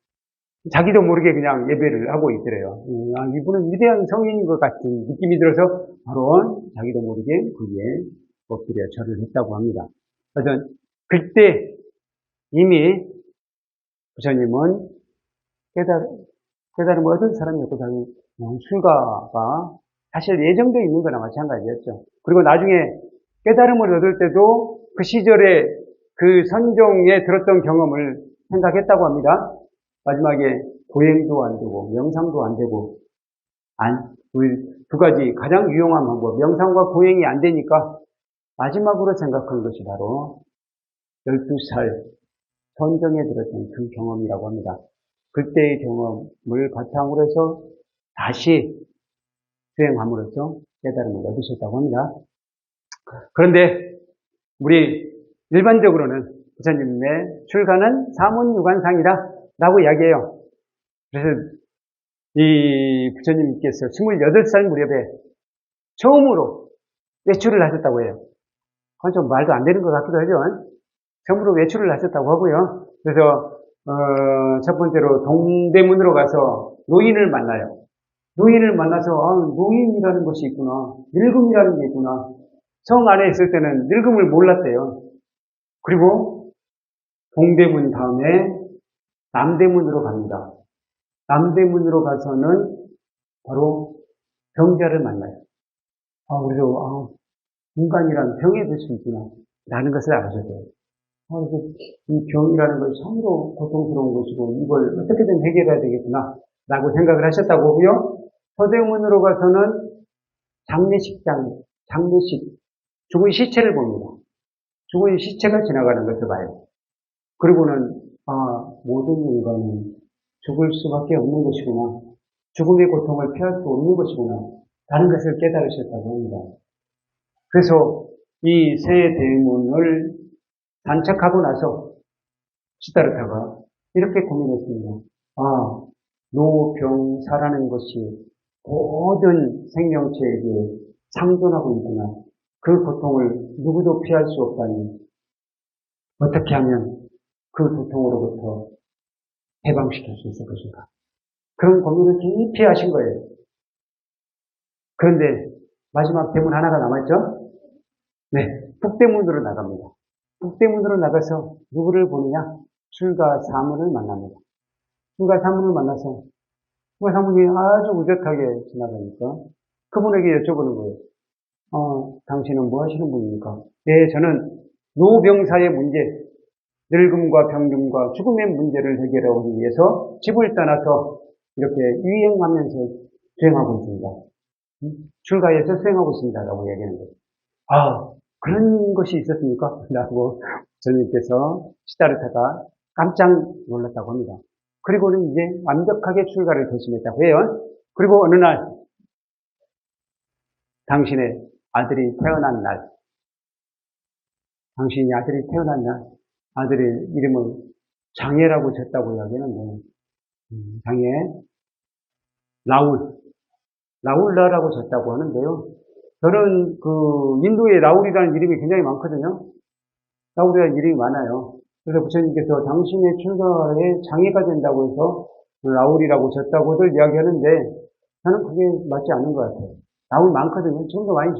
자기도 모르게 그냥 예배를 하고 있더래요. 이분은 위대한 성인인 것 같은 느낌이 들어서 바로 자기도 모르게 거기에 엎드려 절을 했다고 합니다. 그래서 그때 이미 부처님은 깨달음을 얻은 사람이었고, 출가가 사실 예정되어 있는 거나 마찬가지였죠. 그리고 나중에 깨달음을 얻을 때도 그 시절에 그 선종에 들었던 경험을 생각했다고 합니다. 마지막에 고행도 안 되고 명상도 안 되고, 우리 두 가지 가장 유용한 방법, 명상과 고행이 안 되니까 마지막으로 생각한 것이 바로 12살 선정에 들었던 그 경험이라고 합니다. 그때의 경험을 바탕으로 해서 다시 수행함으로써 깨달음을 얻으셨다고 합니다. 그런데 우리 일반적으로는 부처님의 출가는 사문유관상이다 라고 이야기해요. 그래서 이 부처님께서 28살 무렵에 처음으로 외출을 하셨다고 해요. 그건 좀 말도 안 되는 것 같기도 하죠. 처음으로 외출을 하셨다고 하고요. 그래서 첫 번째로 동대문으로 가서 노인을 만나요. 노인을 만나서 노인이라는 것이 있구나, 늙음이라는 게 있구나. 성 안에 있을 때는 늙음을 몰랐대요. 그리고 동대문 다음에 남대문으로 갑니다. 남대문으로 가서는 바로 병자를 만나요. 그래서 인간이란 병에 들 수 있구나 라는 것을 알아셨어요. 이 병이라는 것이 참으로 고통스러운 것이고, 이걸 어떻게든 해결해야 되겠구나 라고 생각을 하셨다고 하고요. 서대문으로 가서는 장례식, 죽은 시체를 봅니다. 죽은 시체가 지나가는 것을 봐요. 그리고는, 모든 인간은 죽을 수밖에 없는 것이구나. 죽음의 고통을 피할 수 없는 것이구나. 라는 것을 깨달으셨다고 합니다. 그래서 이 새 대문을 산책하고 나서 시다르타가 이렇게 고민했습니다. 노병사라는 것이 모든 생명체에게 상존하고 있구나. 그 고통을 누구도 피할 수 없다니 어떻게 하면 그 고통으로부터 해방시킬 수 있을 것인가. 그런 고민을 깊이 하신 거예요. 그런데 마지막 대문 하나가 남았죠? 네, 북대문으로 나갑니다. 북대문으로 나가서 누구를 보느냐? 출가사문을 만납니다. 출가사문을 만나서 출가사문이 아주 우젓하게 지나가니까 그분에게 여쭤보는 거예요. 당신은 뭐 하시는 분입니까? 네, 저는 노병사의 문제, 늙음과 병듦과 죽음의 문제를 해결하기 위해서 집을 떠나서 이렇게 유행하면서 수행하고 있습니다. 출가해서 수행하고 있습니다. 라고 얘기하는 거예요. 그런 것이 있었습니까? 라고 부처님께서 시다르타가 깜짝 놀랐다고 합니다. 그리고는 이제 완벽하게 출가를 결심했다고 해요. 그리고 어느 날, 당신의 아들이 태어난 날, 당신이 아들이 태어난 날, 아들의 이름을 장애라고 졌다고 이야기하는데, 장애, 라울라라고 졌다고 하는데요. 저는 인도에 라울이라는 이름이 굉장히 많거든요. 라울이라는 이름이 많아요. 그래서 부처님께서 당신의 출가에 장애가 된다고 해서 라울이라고 졌다고들 이야기하는데, 저는 그게 맞지 않는 것 같아요. 라울 많거든요. 지금도 많이,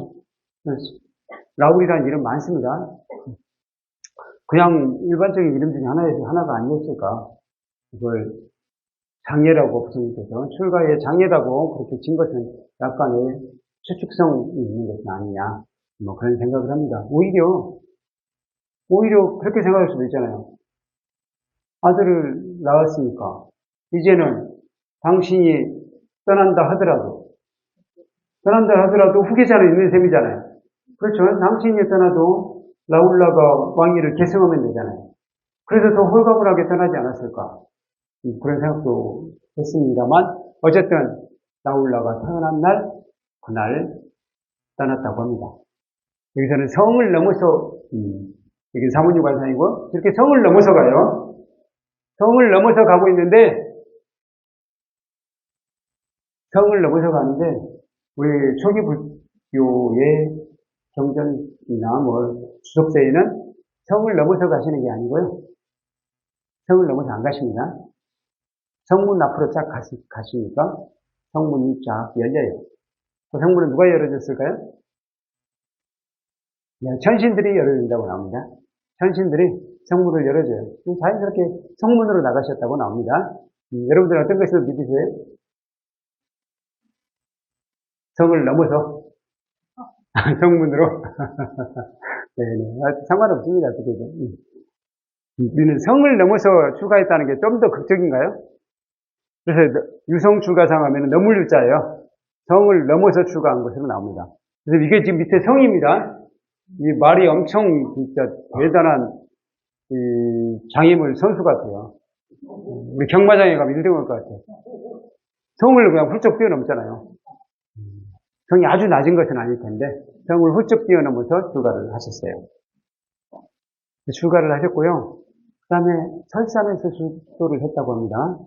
라울이라는 이름 많습니다. 그냥 일반적인 이름 중에 하나가 아니었을까. 그걸 장애라고 부처님께서 출가에 장애라고 그렇게 진 것은 약간의 추측성이 있는 것은 아니냐. 그런 생각을 합니다. 오히려 그렇게 생각할 수도 있잖아요. 아들을 낳았으니까 이제는 당신이 떠난다 하더라도 후계자는 있는 셈이잖아요. 그렇죠. 당신이 떠나도 라울라가 왕위를 계승하면 되잖아요. 그래서 더 홀가분하게 떠나지 않았을까. 그런 생각도 했습니다만, 어쨌든, 라울라가 태어난 날, 그날 떠났다고 합니다. 여기서는 성을 넘어서, 여기 사모님 관상이고, 이렇게 성을 넘어서 가요. 성을 넘어서 가고 있는데, 성을 넘어서 가는데, 우리 초기 불교의 경전이나 주석세에는 성을 넘어서 가시는 게 아니고요. 성을 넘어서 안 가십니다. 성문 앞으로 쫙 가시니까 성문이 쫙 열려요. 그 성문을 누가 열어줬을까요? 네, 천신들이 열어준다고 나옵니다. 천신들이 성문을 열어줘요. 자연스럽게 성문으로 나가셨다고 나옵니다. 여러분들 어떤 것을 믿으세요? 성을 넘어서 성문으로 네, 상관없습니다. 우리는 성을 넘어서 출가했다는 게 좀 더 극적인가요? 그래서 유성 출가상 하면 넘을 유자예요. 성을 넘어서 출가한 것으로 나옵니다. 그래서 이게 지금 밑에 성입니다. 이 말이 엄청 진짜 대단한 장애물 선수 같아요. 우리 경마장에 가면 1등 할 것 같아요. 성을 그냥 훌쩍 뛰어넘잖아요. 성이 아주 낮은 것은 아닐 텐데 성을 훌쩍 뛰어넘어서 출가를 하셨어요. 출가를 하셨고요. 그 다음에 설산에서 수도를 했다고 합니다.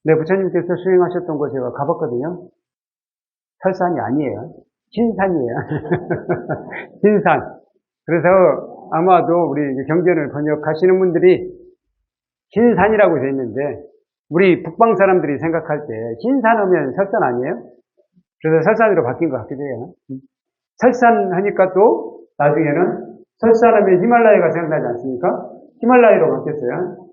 네, 부처님께서 수행하셨던 곳 제가 가봤거든요. 설산이 아니에요. 신산이에요. 신산. 그래서 아마도 우리 경전을 번역하시는 분들이 신산이라고 되어 있는데 우리 북방 사람들이 생각할 때 신산 하면 설산 아니에요? 그래서 설산으로 바뀐 것 같기도 해요. 설산 하니까 또 나중에는 설산하면 히말라야가 생각나지 않습니까? 히말라야로 바뀌었어요.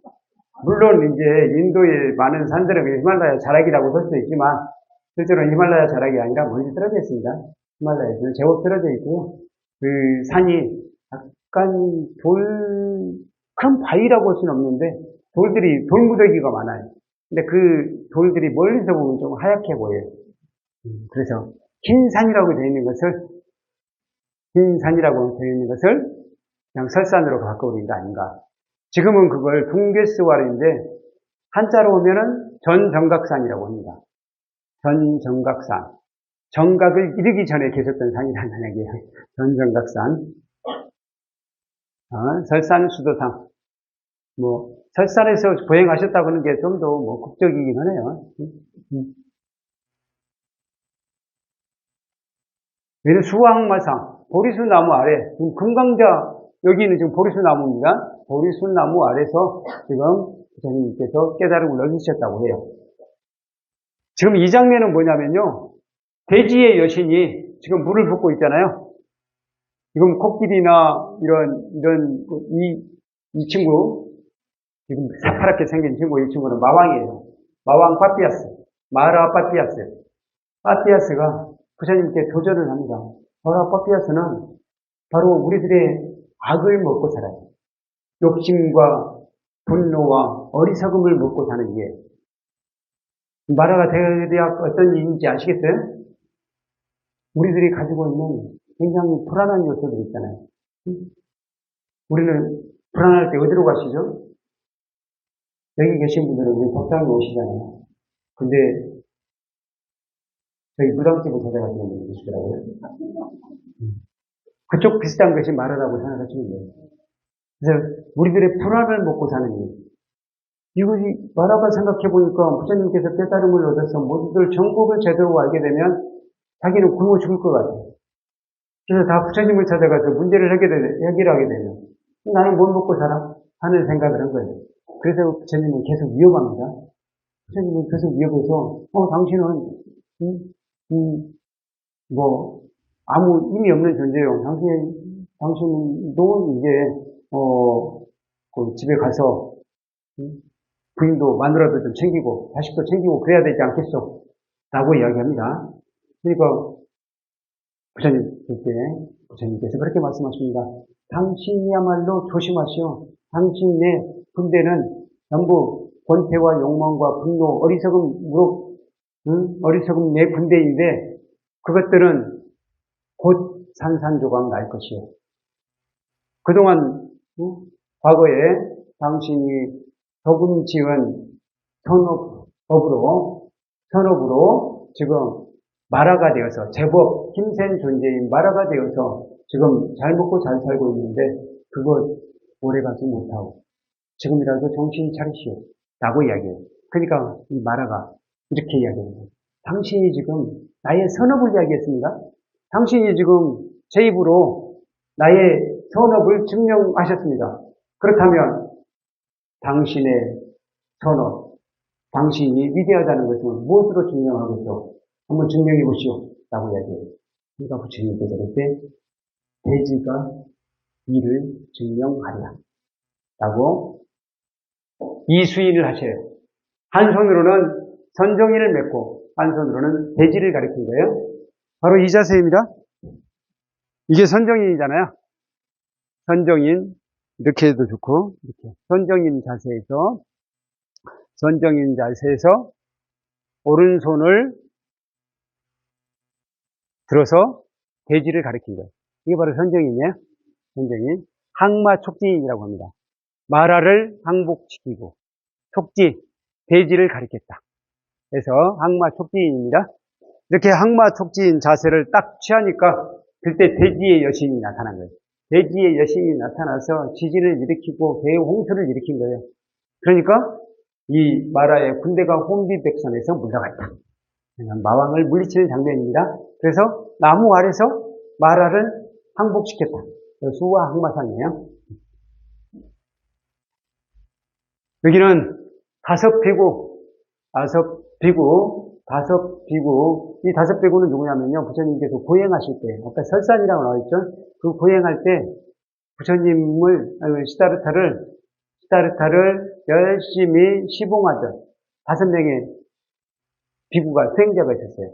물론 이제 인도의 많은 산들은 히말라야 자락이라고 볼 수 있지만 실제로는 히말라야 자락이 아니라 멀리 떨어져 있습니다. 히말라야에서는 제법 떨어져 있고요. 그 산이 약간 큰 바위라고 할 수는 없는데 돌무더기가 많아요. 근데 그 돌들이 멀리서 보면 좀 하얗게 보여요. 그래서 긴 산이라고 되어 있는 것을, 긴 산이라고 되어 있는 것을 그냥 설산으로 바꿔버린 게 아닌가. 지금은 그걸 붕괴스왈인데, 한자로 오면은 전정각산이라고 합니다. 전정각산. 정각을 이르기 전에 계셨던 산이라는 얘기예요. 전정각산. 설산 수도상. 설산에서 보행하셨다고 하는 게 좀 더 국적이긴 하네요. 얘는 수화항마상, 보리수 나무 아래, 금강자, 여기는 지금 보리수 나무입니다. 보리수 나무 아래서 지금 부처님께서 깨달음을 얻으셨다고 해요. 지금 이 장면은 뭐냐면요. 대지의 여신이 지금 물을 붓고 있잖아요. 지금 코끼리나 이 친구, 지금 새파랗게 생긴 친구, 이 친구는 마왕이에요. 마왕 파피아스, 마라 파피아스. 파피아스가 부처님께 도전을 합니다. 마라 파피아스는 바로 우리들의 악을 먹고 살아요. 욕심과 분노와 어리석음을 먹고 사는 게. 마라가 대략 어떤 일인지 아시겠어요? 우리들이 가지고 있는 굉장히 불안한 요소들 있잖아요. 우리는 불안할 때 어디로 가시죠? 여기 계신 분들은 우리 법당에 오시잖아요. 근데 저희 무당집을 찾아가시는 분이 계시더라고요. 그쪽 비슷한 것이 마라라고 생각하시면 돼요. 그래서 우리들의 불안을 먹고 사는 일. 이것이 마라가 생각해보니까 부처님께서 깨달음을 얻어서 모두들 정법을 제대로 알게 되면 자기는 굶어 죽을 것 같아요. 그래서 다 부처님을 찾아가서 문제를 해결하게 되면 나는 뭘 먹고 살아? 하는 생각을 한 거예요. 그래서 부처님은 계속 위협합니다. 부처님은 계속 위협해서 당신은 아무 의미 없는 존재요. 당신도 이제 그 집에 가서 부인도 마누라도 좀 챙기고 자식도 챙기고 그래야 되지 않겠소? 라고 이야기합니다. 그러니까 부처님께서 그렇게 말씀하십니다. 당신이야말로 조심하시오. 당신의 군대는 전부 권태와 욕망과 분노, 어리석음 내 군대인데 그것들은 곧 산산조각 날 것이요. 그동안 과거에 당신이 조금 지은 선업으로 지금 마라가 되어서 제법 힘센 존재인 마라가 되어서 지금 잘 먹고 잘 살고 있는데 그것 오래가지 못하고 지금이라도 정신 차리시오 라고 이야기해요. 그러니까 이 마라가 이렇게 이야기해요. 당신이 지금 나의 선업을 이야기했습니다. 당신이 지금 제 입으로 나의 선업을 증명하셨습니다. 그렇다면 당신의 선업, 당신이 위대하다는 것은 무엇으로 증명하겠소? 한번 증명해 보시오. 라고 이야기해요. 그러니까 부처님께서 그때 대지가 이를 증명하리라. 라고 이수인을 하셔요. 한 손으로는 선정인을 맺고 한 손으로는 대지를 가리킨 거예요. 바로 이 자세입니다. 이게 선정인이잖아요. 선정인 이렇게 해도 좋고 이렇게 선정인 자세에서 오른손을 들어서 대지를 가리킨 거예요. 이게 바로 선정인이에요. 선정인. 항마촉지인이라고 합니다. 마라를 항복시키고 촉지, 대지를 가리켰다. 그래서 항마촉지인입니다. 이렇게 항마촉지인 자세를 딱 취하니까 그때 대지의 여신이 나타난 거예요. 대지의 여신이 나타나서 지진을 일으키고 대홍수를 일으킨 거예요. 그러니까 이 마라의 군대가 혼비백산에서 물러갔다. 마왕을 물리치는 장면입니다. 그래서 나무 아래서 마라를 항복시켰다. 수화 항마상이에요. 여기는 이 다섯 비구는 누구냐면요. 부처님께서 보행하실 때, 아까 설산이라고 나와있죠? 그 보행할 때 시다르타를 열심히 시봉하던 5명의 비구가, 수행자가 있었어요.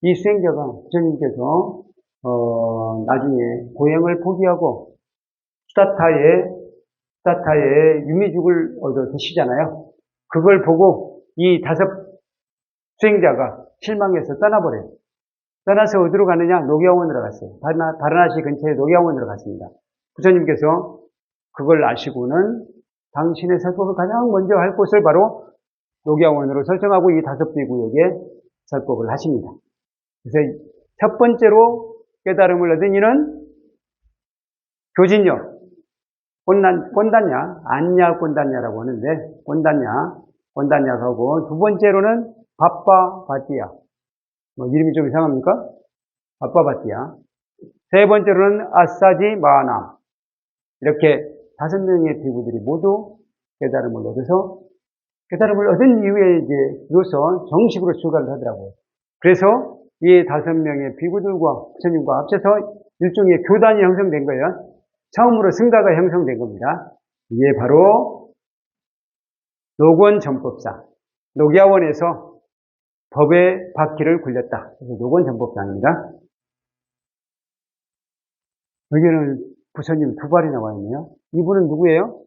이 수행자가 부처님께서, 나중에 보행을 포기하고 수다타의 유미죽을 얻어 드시잖아요. 그걸 보고 이 5 수행자가 실망해서 떠나버려요. 떠나서 어디로 갔느냐? 녹야원으로 갔어요. 바르나시 근처에 녹야원으로 갔습니다. 부처님께서 그걸 아시고는 당신의 설법을 가장 먼저 할 곳을 바로 녹야원으로 설정하고 이 5비 구역에 설법을 하십니다. 그래서 첫 번째로 깨달음을 얻은 이는 교진녀, 꼰단냐, 안냐 꼰단냐라고 하는데, 꼰단냐하고, 두 번째로는 바빠바띠야. 이름이 좀 이상합니까? 바빠바띠야. 세 번째로는 아싸지 마나. 이렇게 5명의 비구들이 모두 깨달음을 얻어서, 깨달음을 얻은 이후에 이제 비로소 정식으로 출가를 하더라고요. 그래서 이 5명의 비구들과 부처님과 합쳐서 일종의 교단이 형성된 거예요. 처음으로 승가가 형성된 겁니다. 이게 바로 녹원전법상, 녹야원에서 법의 바퀴를 굴렸다. 그래서 녹원전법상입니다. 여기는 부처님 2발이 나와 있네요. 이분은 누구예요?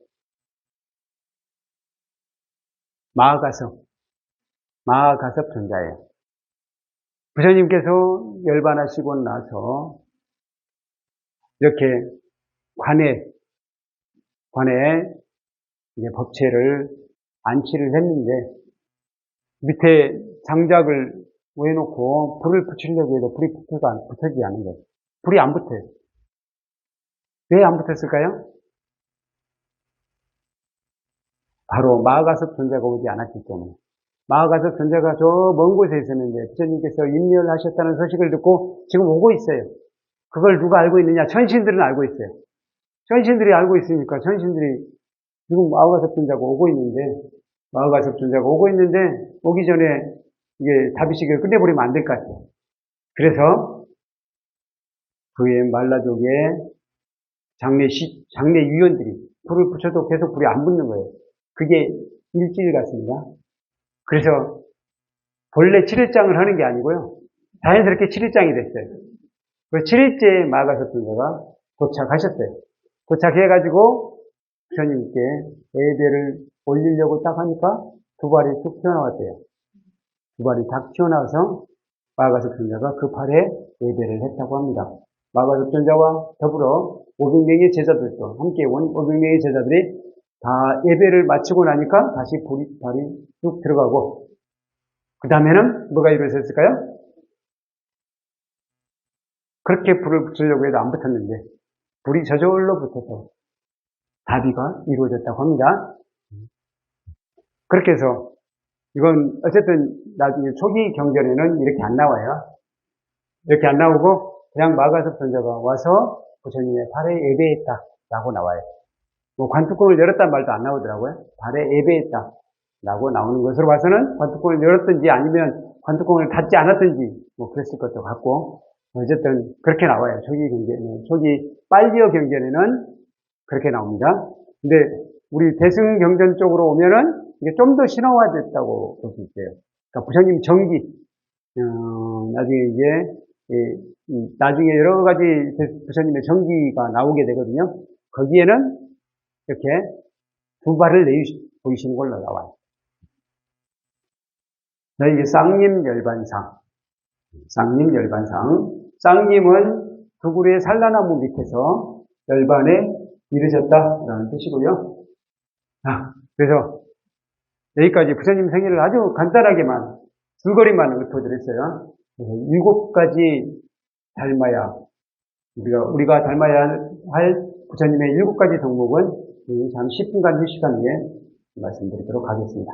마하가섭 존자예요. 부처님께서 열반하시고 나서 이렇게 관에 이제 법체를 안치를 했는데 밑에 장작을 해놓고 불을 붙이려고 해도 불이 붙어지지 않은 거예요. 불이 안 붙어요. 왜 안 붙었을까요? 바로 마하가섭 존자가 오지 않았기 때문에. 마하가섭 존자가 저 먼 곳에 있었는데 부처님께서 임멸하셨다는 소식을 듣고 지금 오고 있어요. 그걸 누가 알고 있느냐? 천신들은 알고 있어요. 천신들이 알고 있으니까 천신들이 지금 마하가섭 존자가 오고 있는데 오기 전에 이게 다비식을 끝내버리면 안 될 것 같아요. 그래서 그의 말라족의 장례 위원들이 불을 붙여도 계속 불이 안 붙는 거예요. 그게 일주일 같습니다. 그래서 본래 7일장을 하는 게 아니고요. 자연스럽게 7일장이 됐어요. 그 7일째에 마하가섭 존자가 도착하셨어요. 도착해가지고 부처님께 예배를 올리려고 딱 하니까 2발이 툭 튀어나왔대요. 2발이 딱 튀어나와서 마하가섭 존자가 그 팔에 예배를 했다고 합니다. 마하가섭 존자와 더불어 500명의 제자들도 함께 온 500명의 제자들이 다 예배를 마치고 나니까 다시 발이 쭉 들어가고 그 다음에는 뭐가 이루어졌을까요? 그렇게 불을 붙이려고 해도 안 붙었는데 불이 저절로 붙어서 다비가 이루어졌다고 합니다. 그렇게 해서 이건 어쨌든 나중에 초기 경전에는 이렇게 안 나와요. 이렇게 안 나오고 그냥 마하가섭 존자가 와서 부처님의 발에 예배했다라고 나와요. 뭐 관뚜껑을 열었단 말도 안 나오더라고요. 발에 예배했다라고 나오는 것으로 봐서는 관뚜껑을 열었든지 아니면 관뚜껑을 닫지 않았든지 뭐 그랬을 것도 같고 어쨌든 그렇게 나와요. 초기 빨리어 경전에는 그렇게 나옵니다. 근데 우리 대승 경전 쪽으로 오면은 이게 좀 더 신화화됐다고 볼 수 있어요. 그러니까 부처님 정기, 나중에 이제 나중에 여러 가지 부처님의 정기가 나오게 되거든요. 거기에는 이렇게 2발을 보이시는 걸로 나와요. 이게 쌍림열반상. 쌍림은 두 그루의 산라나무 밑에서 열반에 이르셨다라는 뜻이고요. 그래서 여기까지 부처님 생일을 아주 간단하게만 줄거리만 읊어드렸어요. 그래서 7가지 닮아야 우리가 닮아야 할 부처님의 7가지 덕목은 잠시 10분간 휴식한 후에 말씀드리도록 하겠습니다.